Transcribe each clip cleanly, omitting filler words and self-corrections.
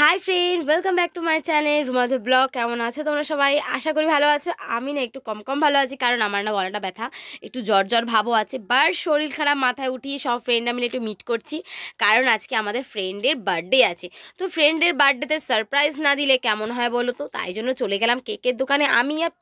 High friend, welcome back to my channel রুমাজো vlog. কেমন আছো তোমরা সবাই? আশা করি ভালো আছো। আমি না একটু কম ভালো আছি, কারণ আমার না গলাটা ব্যথা, একটু জ্বর ভাবও আছে। বাট শরীর খারাপ মাথায় উঠিয়ে সব ফ্রেন্ডরা মিলে একটু মিট করছি, কারণ আজকে আমাদের ফ্রেন্ডের বার্থডে আছে। তো ফ্রেন্ডের বার্থডেতে সারপ্রাইজ না দিলে কেমন হয় বলো তো? তাই জন্য চলে গেলাম কেকের দোকানে। আমি আর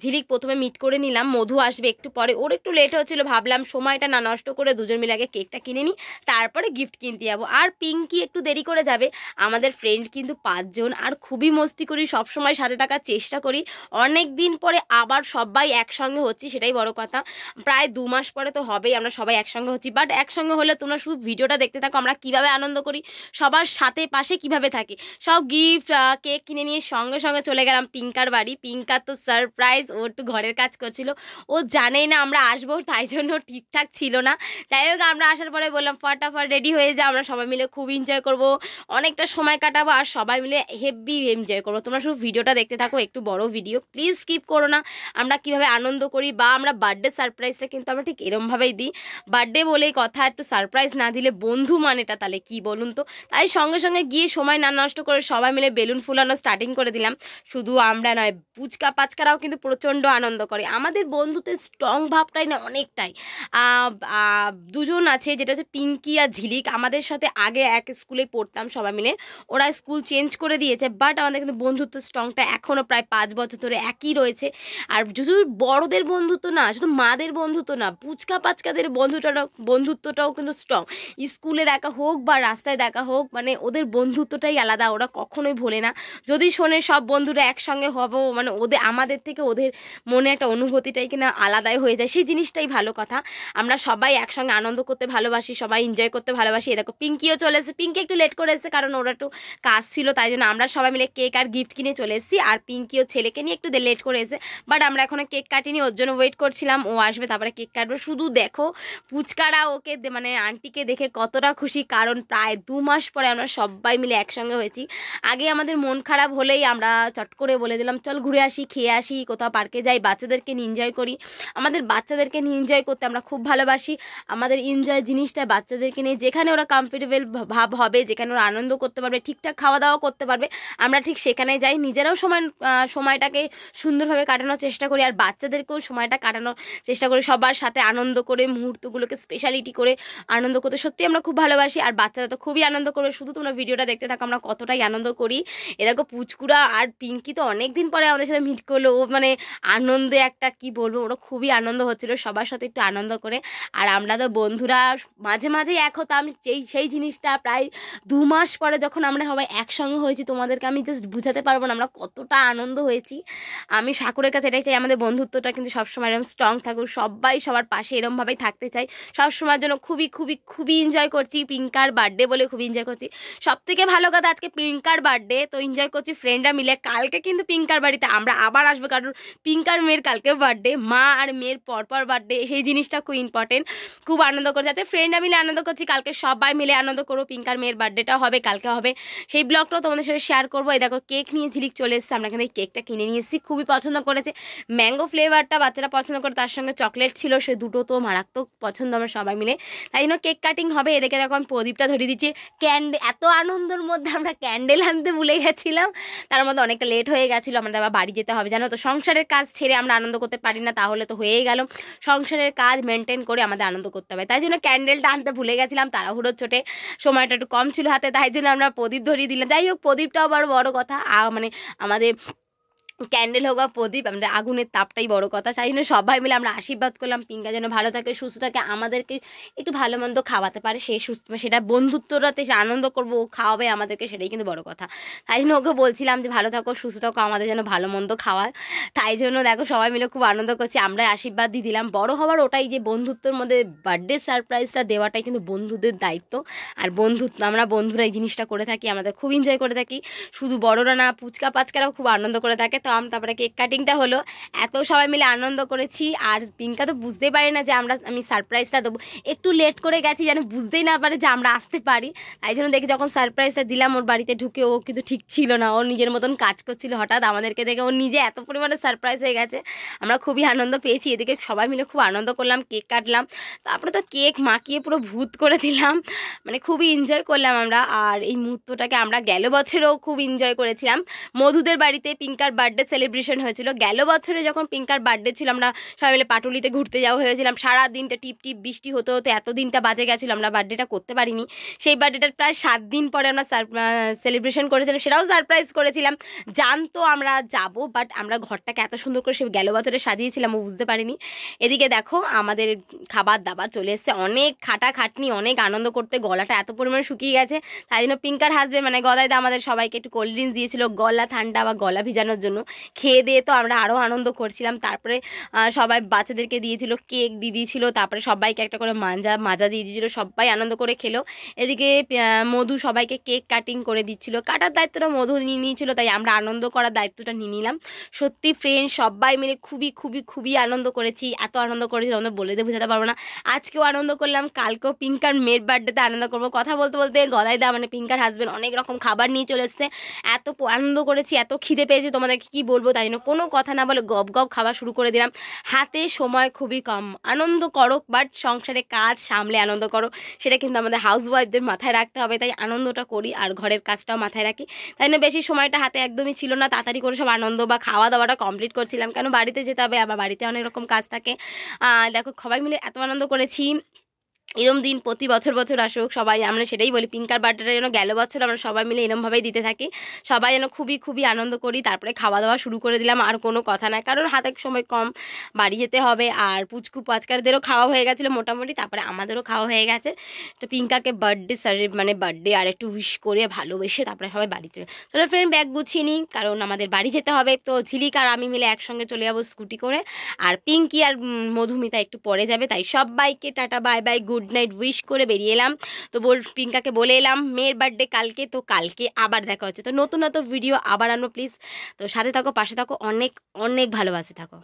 ঝিলিক প্রথমে মিট করে নিলাম, মধু আসবে একটু পরে। ওর একটু লেট হচ্ছিল, ভাবলাম সময়টা না নষ্ট করে দুজন মিলে আগে কেকটা কিনে নিই, তারপরে গিফট কিনতে যাবো। আর পিঙ্কি একটু দেরি করে যাবে। আমাদের ফ্রেন্ড কিন্তু 5 জন, আর খুবই মস্তি করি, সবসময় সাথে থাকার চেষ্টা করি। অনেক দিন পরে আবার সবাই একসঙ্গে হচ্ছি, সেটাই বড় কথা। প্রায় 2 মাস পরে তো হবেই আমরা সবাই একসঙ্গে হচ্ছি। বাট একসঙ্গে হলে তোমরা শুধু ভিডিওটা দেখতে থাকো, আমরা কিভাবে আনন্দ করি, সবার সাথে পাশে কিভাবে থাকি। সব গিফট কেক কিনে নিয়ে সঙ্গে সঙ্গে চলে গেলাম পিঙ্কার বাড়ি। পিঙ্কার তো সারপ্রাইজ, ও একটু ঘরের কাজ করছিল, ও জানেই না আমরা আসবো, তাই জন্য ঠিকঠাক ছিল না। যাই হোক, আমরা আসার পরে বললাম ফটাফট রেডি হয়ে যাও, আমরা সবাই মিলে খুব এনজয় করবো, অনেকটা সময় কাটাবো, আর সবাই মিলে হেভি এনজয় করবো। তোমরা শুধু ভিডিওটা দেখতে থাকো, একটু বড় ভিডিও, প্লিজ স্কিপ করো না। আমরা কিভাবে আনন্দ করি, বা আমরা বার্থডে সারপ্রাইজটা কিন্তু আমরা ঠিক এরমভাবেই দিই। বার্থডে বলেই কথা, একটু সারপ্রাইজ না দিলে বন্ধু মানেটা তাহলে কি বলুন তো? তাই সঙ্গে সঙ্গে গিয়ে সময় না নষ্ট করে সবাই মিলে বেলুন ফুলানো স্টার্টিং করে দিলাম। শুধু আমরা নয়, পুচকা পাচকারাও কিন্তু প্রচণ্ড আনন্দ করে। আমাদের বন্ধুত্বের স্ট্রং ভাবটাই না অনেকটাই। দুজন আছে, যেটা হচ্ছে পিঙ্কি আর ঝিলিক। আমাদের সাথে আগে এক স্কুলে পড়তাম সবাই মিলে, ওরা স্কুল চেঞ্জ করে দিয়েছে, বাট আমাদের কিন্তু বন্ধুত্ব স্ট্রংটা এখনও প্রায় 5 বছর ধরে একই রয়েছে। আর শুধু বড়দের বন্ধুত্ব না, শুধু মাদের বন্ধুত্ব না, পুচকা পাচকাদের বন্ধুত্বটাও কিন্তু স্ট্রং। স্কুলে দেখা হোক বা রাস্তায় দেখা হোক, মানে ওদের বন্ধুত্বটাই আলাদা, ওরা কখনোই ভোলে না। যদি শোনে সব বন্ধুরা একসঙ্গে হবো, মানে আমাদের থেকে ওদের মনে একটা অনুভূতিটাই কিনা আলাদাই হয়ে যায়, সেই জিনিসটাই ভালো কথা। আমরা সবাই একসঙ্গে আনন্দ করতে ভালোবাসি, সবাই এনজয় করতে ভালোবাসি। এ দেখো পিঙ্কিও চলে এসেছে। পিঙ্কি একটু লেট করে এসেছে, কারণ ওরা একটু কাজ ছিল, তাই জন্য আমরা সবাই মিলে কেক আর গিফট কিনে চলে এসেছি। আর পিঙ্কিও ছেলেকে নিয়ে একটু লেট করে এসেছে, বাট আমরা এখনো কেক কাটিনি, ওর জন্য ওয়েট করছিলাম, ও আসবে তারপরে কেক কাটবে। শুধু দেখো পুচকারা ওকে মানে আন্টিকে দেখে কতটা খুশি, কারণ প্রায় 2 মাস পরে আমরা সবাই মিলে একসঙ্গে হয়েছি। আগে আমাদের মন খারাপ হলেই আমরা চট করে বলে দিলাম চল ঘুরে আসি, খেয়ে আসি, কোথাও পার্কে যাই, বাচ্চাদেরকে নিয়ে এনজয় করি। আমাদের বাচ্চাদেরকে নিয়ে এনজয় করতে আমরা খুব ভালোবাসি। আমাদের এনজয় জিনিসটা বাচ্চাদেরকে নিয়ে, যেখানে ওরা কমফোর্টেবল ভাব হবে, যেখানে ওরা আনন্দ করতে পারবে, ঠিকঠাক খাওয়া দাওয়া করতে পারবে, আমরা ঠিক সেখানে যাই। নিজেরাও সময়টাকে সুন্দরভাবে কাটানোর চেষ্টা করি, আর বাচ্চাদেরকেও সময়টা কাটানোর চেষ্টা করি, সবার সাথে আনন্দ করে, মুহূর্তগুলোকে স্পেশালিটি করে আনন্দ করতে সত্যি আমরা খুব ভালোবাসি। আর বাচ্চারা তো খুবই আনন্দ করবে, শুধু তোমরা ভিডিওটা দেখতে থাকো, আমরা কতটাই আনন্দ করি। এরকম পুচকুরা আর পিঙ্কি তো অনেক দিন পরে আমাদের সাথে মিট করলো, ও মানে আনন্দে একটা কি বলবো, ওরা খুবই আনন্দ হচ্ছিল সবার সাথে একটু আনন্দ করে। আর আমরা তো বন্ধুরা মাঝে মাঝেই এক হতাম, সেই জিনিসটা প্রায় 2 মাস পরে যখন আমরা সবাই একসঙ্গে হয়েছি, তোমাদেরকে আমি জাস্ট বুঝাতে পারবো না আমরা কতটা আনন্দ হয়েছি। আমি ঠাকুরের কাছে এটাই চাই, আমাদের বন্ধুত্বটা কিন্তু সবসময় এরকম স্ট্রং থাকুক, সবাই সবার পাশে এরমভাবেই থাকতে চাই সবসময়ের জন্য। খুবই এনজয় করছি, পিঙ্কার বার্থডে বলে খুবই এনজয় করছি। সব থেকে ভালো কথা, আজকে পিঙ্কার বার্থডে, তো এনজয় করছি ফ্রেন্ডরা মিলে। কালকে কিন্তু পিঙ্কার বাড়িতে আমরা আবার আসবো, কারণ পিঙ্কার মেয়ের কালকেও বার্থডে, মা আর মেয়ের পরপর বার্থডে, সেই জিনিসটা খুব ইম্পর্টেন্ট। খুব আনন্দ করছে, আচ্ছা ফ্রেন্ডরা মিলে আনন্দ করছি, কালকে সবাই মিলে আনন্দ করবো। পিঙ্কার মেয়ের বার্থডেটাও হবে, কালকে হবে, সেই ব্লগটাও তোমাদের সাথে শেয়ার করবো। এই দেখো কেক নিয়ে ঝিলিক চলে এসেছে, আমরা কিন্তু এই কেকটা কিনে নিয়ে এসেছি, খুবই পছন্দ করেছে। ম্যাঙ্গো ফ্লেভারটা বাচ্চারা পছন্দ করে, তার সঙ্গে চকলেট ছিল, সে দুটো তো মারাত্মক পছন্দ আমরা সবাই মিলে, তাই জন্য কেক কাটিং হবে। এদিকে দেখো আমি প্রদীপটা ধরিয়ে দিচ্ছি। এত আনন্দের মধ্যে আমরা ক্যান্ডেল আনতে ভুলে গেছিলাম, তার মধ্যে অনেকটা লেট হয়ে গেছিলো, আমাদের আবার বাড়ি যেতে হবে। জানো তো, সংসারের কাজ ছেড়ে আমরা আনন্দ করতে পারি না, তাহলে তো হয়েই গেল। সংসারের কাজ মেনটেন করে আমাদের আনন্দ করতে হবে, তাই জন্য ক্যান্ডেলটা আনতে ভুলে গেছিলাম, তাড়াহুড়োর ছোটে সময়টা একটু কম ছিল হাতে, তাই জন্য আমরা প্রদীপ ধরিয়ে দিলাম। যাই হোক, প্রদীপটাও বড় কথা, মানে আমাদের ক্যান্ডেল হোক বা প্রদীপ, আমাদের আগুনের তাপটাই বড় কথা। তাই জন্য সবাই মিলে আমরা আশীর্বাদ করলাম পিঙ্কা যেন ভালো থাকে, সুস্থ থাকে, আমাদেরকে একটু ভালো মন্দ খাওয়াতে পারে, সেই সুস্থ, সেটা বন্ধুত্বটাতে সে আনন্দ করবো, ও খাওয়াবে আমাদেরকে, সেটাই কিন্তু বড় কথা। তাই জন্য ওকে বলছিলাম যে ভালো থাকো, সুস্থ থাকো, আমাদের যেন ভালো মন্দ খাওয়ায়। তাই জন্য দেখো সবাই মিলে খুব আনন্দ করছি, আমরা আশীর্বাদ দিয়ে দিলাম। বড় হওয়ার ওটাই, যে বন্ধুত্বের মধ্যে বার্থডে সারপ্রাইজটা দেওয়াটাই কিন্তু বন্ধুদের দায়িত্ব। আর আমরা বন্ধুরা এই জিনিসটা করে থাকি, আমাদের খুব এনজয় করে থাকি, শুধু বড়রা না, পুচকা পাচকারাও খুব আনন্দ করে থাকে। তারপরে কেক কাটিংটা হলো, এত সবাই মিলে আনন্দ করেছি। আর পিঙ্কা তো বুঝতেই পারি না যে আমি সারপ্রাইজটা দেবো, একটু লেট করে গেছি যেন বুঝতেই না পারে যে আমরা আসতে পারি। তাই জন্য দেখি যখন সারপ্রাইজটা দিলাম ওর বাড়িতে ঢুকে, ও কিন্তু ঠিক ছিল না, ও নিজের মতন কাজ করছিল। হঠাৎ আমাদেরকে দেখে ও নিজে এত পরিমাণে সারপ্রাইজ হয়ে গেছে, আমরা খুবই আনন্দ পেয়েছি। এদিকে সবাই মিলে খুব আনন্দ করলাম, কেক কাটলাম, তারপরে তো কেক মাখিয়ে পুরো ভূত করে দিলাম, মানে খুবই এনজয় করলাম আমরা। আর এই মুহূর্তটাকে আমরা গেল বছরেও খুব এনজয় করেছিলাম। মধুদের বাড়িতে পিঙ্কার বার্থডে সেলিব্রেশন হয়েছিল গেল বছরে, যখন পিঙ্কার বার্থডে ছিল আমরা সবাই মিলে পাটুলিতে ঘুরতে যাওয়া হয়েছিলাম। সারা দিনটা টিপ টিপ বৃষ্টি হতে হতে এত দিনটা বাজে গেছিলো, আমরা বার্থডেটা করতে পারিনি। সেই বার্থডেটার প্রায় 7 দিন পরে আমরা সেলিব্রেশন করেছিলাম, সেটাও সারপ্রাইজ করেছিলাম। জানতো আমরা যাব, বাট আমরা ঘরটাকে এত সুন্দর করে সে গেল বছরে সাজিয়েছিলাম, ও বুঝতে পারিনি। এদিকে দেখো আমাদের খাবার দাবার চলে এসছে, অনেক খাটাখাটনি, অনেক আনন্দ করতে গলাটা এত পরিমাণে শুকিয়ে গেছে। তাই জন্য পিঙ্কার হাসবেন্ড মানে গদাইদা আমাদের সবাইকে একটু কোল্ড ড্রিঙ্কস দিয়েছিল গলা ঠান্ডা বা গলা ভিজানোর জন্য। খেয়ে দিয়ে তো আমরা আরও আনন্দ করছিলাম। তারপরে সবাই বাচ্চাদেরকে দিয়েছিল, কেক দিয়ে দিয়েছিল, তারপরে সবাইকে একটা করে মাজা দিয়ে দিয়েছিল, সবাই আনন্দ করে খেলো। এদিকে মধু সবাইকে কেক কাটিং করে দিচ্ছিল, কাটার দায়িত্বটা মধু নিয়ে নিয়েছিল, তাই আমরা আনন্দ করার দায়িত্বটা নিয়ে নিলাম। সত্যি ফ্রেন্ড সবাই মিলে খুবই খুবই খুবই আনন্দ করেছি, এত আনন্দ করেছি আমাদের বলে দিয়ে বোঝাতে পারবো না। আজকেও আনন্দ করলাম, কালকেও পিঙ্কার মেয়ের বার্থডেতে আনন্দ করবো। কথা বলতে বলতে গদাইদা মানে পিঙ্কার হাজবেন্ড অনেক রকম খাবার নিয়ে চলে এসছে, এত আনন্দ করেছি, এত খিদে পেয়েছি তোমাদেরকে কি বলবো। তাই জন্য কোনো কথা না বলে গপ গপ খাবার শুরু করে দিলাম। হাতে সময় খুবই কম, আনন্দ করো বাট সংসারে কাজ সামলে আনন্দ করো, সেটা কিন্তু আমাদের হাউস ওয়াইফদের মাথায় রাখতে হবে। তাই আনন্দটা করি আর ঘরের কাজটাও মাথায় রাখি। তাই জন্য বেশি সময়টা হাতে একদমই ছিল না, তাড়াতাড়ি করে সব আনন্দ বা খাওয়া দাওয়াটা কমপ্লিট করছিলাম, কেন বাড়িতে যেতে হবে, আবার বাড়িতে অনেক রকম কাজ থাকে। দেখো সবাই মিলে এত আনন্দ করেছি। এরম দিন প্রতি বছর বছর আসুক, সবাই আমরা সেটাই বলি। পিঙ্কার বার্থডেটা যেন গেল বছর আমরা সবাই মিলে এরমভাবেই দিতে থাকি, সবাই যেন খুবই খুবই আনন্দ করি। তারপরে খাওয়া দাওয়া শুরু করে দিলাম, আর কোনো কথা নাই, কারণ হাতে সময় কম, বাড়ি যেতে হবে। আর পুচকু পাচকারদেরও খাওয়া হয়ে গেছিলো মোটামুটি, তারপরে আমাদেরও খাওয়া হয়ে গেছে। তো পিঙ্কাকে বার্থডে আর একটু উইশ করে ভালোবেসে তারপরে সবাই বাড়ি চলো ফ্রেন্ড ব্যাগ গুছিয়ে নিই, কারণ আমাদের বাড়ি যেতে হবে। তো ঝিলিক আর আমি মিলে একসঙ্গে চলে যাবো স্কুটি করে, আর পিঙ্কি আর মধুমিতা একটু পরে যাবে। তাই সবাইকে tata bye bye good night wish করে বেরিয়ে এলাম। তো পিঙ্কাকে বলে এলাম মেয়ের বার্থডে কালকে, তো কালকে আবার দেখা হচ্ছে। তো নতুন ভিডিও আবার আনবো প্লিজ, তো সাথে থাকো, পাশে থাকো, অনেক অনেক ভালোবাসে থাকো।